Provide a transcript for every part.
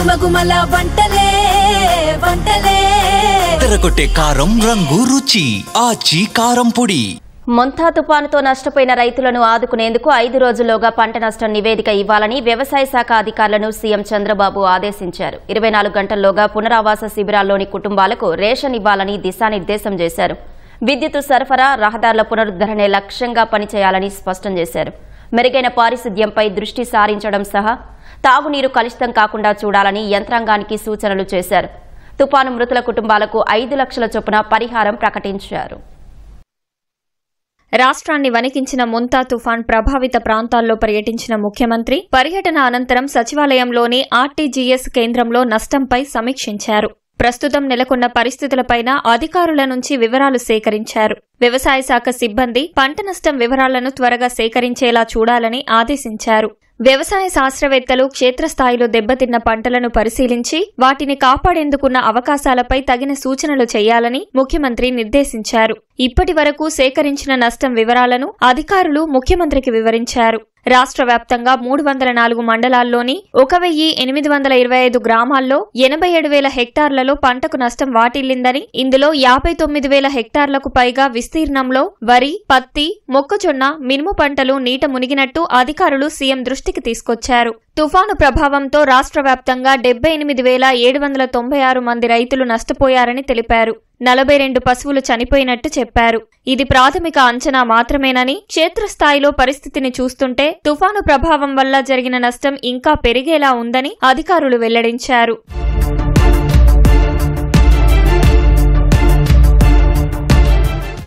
గుమగుమల వంటలే వంటలే తెరకొట్టే కారం రంగు రుచి ఆచి కారం పొడి. మొంతా తుఫానుతో నష్టపోయిన రైతులను ఆదుకునేందుకు 5 రోజుల్లోగా పంట నష్టం నివేదిక ఇవ్వాలని వ్యవసాయ శాఖ అధికారులను సీఎం చంద్రబాబు ఆదేశించారు. 24 గంటల్లోగా పునరావాస శిబిరాల్లోని కుటుంబాలకు రేషన్ ఇవ్వాలని దిశానిర్దేశం చేశారు. విద్యుత్ సరఫరా, రహదారుల పునరుద్ధరణే లక్ష్యంగా పనిచేయాలని స్పష్టం చేశారు. మెరుగైన పారిశుద్ధ్యంపై దృష్టి సారించడం సహా తాగునీరు కలుషితం కాకుండా చూడాలని యంత్రాంగానికి సూచనలు చేశారు. తుపాను మృతుల కుటుంబాలకు 5 లక్షల చొప్పున పరిహారం ప్రకటించారు. రాష్ట్రాన్ని వణికించిన మొంతా తుఫాన్ ప్రభావిత ప్రాంతాల్లో పర్యటించిన ముఖ్యమంత్రి పర్యటన అనంతరం సచివాలయంలోని ఆర్టీజీఎస్ కేంద్రంలో నష్టంపై సమీక్షించారు. ప్రస్తుతం నెలకొన్న పరిస్థితులపైన అధికారుల నుంచి వివరాలు సేకరించారు. వ్యవసాయ శాఖ సిబ్బంది పంట నష్టం వివరాలను త్వరగా సేకరించేలా చూడాలని ఆదేశించారు. వ్యవసాయ శాస్త్రవేత్తలు క్షేత్రస్థాయిలో దెబ్బతిన్న పంటలను పరిశీలించి వాటిని కాపాడేందుకున్న అవకాశాలపై తగిన సూచనలు చేయాలని ముఖ్యమంత్రి నిర్దేశించారు. ఇప్పటి వరకు సేకరించిన నష్టం వివరాలను అధికారులు ముఖ్యమంత్రికి వివరించారు. రాష్ట్ర వ్యాప్తంగా 304 మండలాల్లోని 1825 గ్రామాల్లో 87,000 హెక్టార్లలో పంటకు నష్టం వాటిల్లిందని, ఇందులో 59,000 హెక్టార్లకు పైగా విస్తీర్ణంలో వరి, పత్తి, మొక్కజొన్న, మినుము పంటలు నీట మునిగినట్టు అధికారులు సీఎం దృష్టికి తీసుకొచ్చారు. తుఫాను ప్రభావంతో రాష్ట్ర వ్యాప్తంగా 78,796 మంది రైతులు నష్టపోయారని తెలిపారు. 42 పశువులు చనిపోయినట్టు చెప్పారు. ఇది ప్రాథమిక అంచనా మాత్రమేనని, క్షేత్రస్థాయిలో పరిస్థితిని చూస్తుంటే తుఫాను ప్రభావం వల్ల జరిగిన నష్టం ఇంకా పెరిగేలా ఉందని అధికారులు వెల్లడించారు.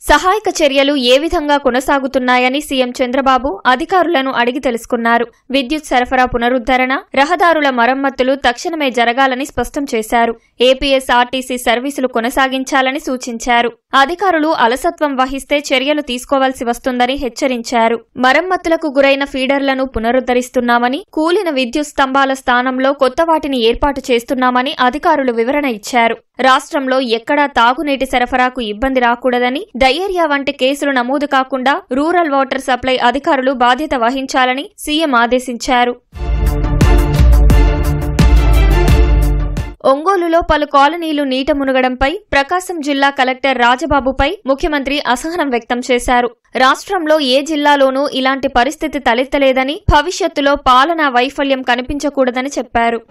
సహాయక చర్యలు ఏ విధంగా కొనసాగుతున్నాయని సీఎం చంద్రబాబు అధికారులను అడిగి తెలుసుకున్నారు. విద్యుత్ సరఫరా పునరుద్ధరణ, రహదారుల మరమ్మతులు తక్షణమే జరగాలని స్పష్టం చేశారు. ఏపీఎస్ఆర్టీసీ సర్వీసులు కొనసాగించాలని సూచించారు. అధికారులు అలసత్వం వహిస్తే చర్యలు తీసుకోవాల్సి వస్తుందని హెచ్చరించారు. మరమ్మతులకు గురైన ఫీడర్లను పునరుద్ధరిస్తున్నామని, కూలిన విద్యుత్ స్తంభాల స్థానంలో కొత్త వాటిని ఏర్పాటు చేస్తున్నామని అధికారులు వివరణ ఇచ్చారు. రాష్ట్రంలో ఎక్కడా తాగునీటి సరఫరాకు ఇబ్బంది రాకూడదని, డయేరియా వంటి కేసులు నమోదు కాకుండా రూరల్ వాటర్ సప్లై అధికారులు బాధ్యత వహించాలని సీఎం ఆదేశించారు. ఒంగోలులో పలు కాలనీలు నీట మునగడంపై ప్రకాశం జిల్లా కలెక్టర్ రాజబాబుపై ముఖ్యమంత్రి అసహనం వ్యక్తం చేశారు. రాష్ట్రంలో ఏ జిల్లాలోనూ ఇలాంటి పరిస్థితి తలెత్తలేదని, భవిష్యత్తులో పాలనా వైఫల్యం కనిపించకూడదని చెప్పారు.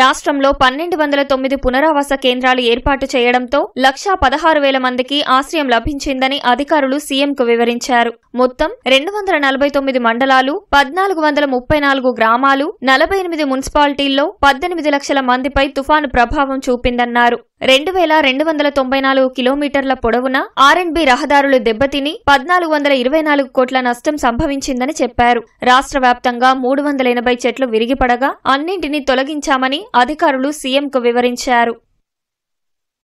రాష్ట్రంలో 1,209 పునరావాస కేంద్రాలు ఏర్పాటు చేయడంతో 1,16,000 మందికి ఆశ్రయం లభించిందని అధికారులు సీఎంకు వివరించారు. మొత్తం 249 మండలాలు, 1,434 గ్రామాలు, 48 మున్సిపాలిటీల్లో 18 లక్షల మందిపై తుఫాను ప్రభావం చూపిందన్నారు. 2,294 కిలోమీటర్ల పొడవున ఆర్ఎండ్బి రహదారులు దెబ్బతిని 1,424 కోట్ల నష్టం సంభవించిందని చెప్పారు. రాష్ట్ర వ్యాప్తంగా 380 చెట్లు విరిగిపడగా అన్నింటినీ తొలగించామని అధికారులు సీఎంకు వివరించారు.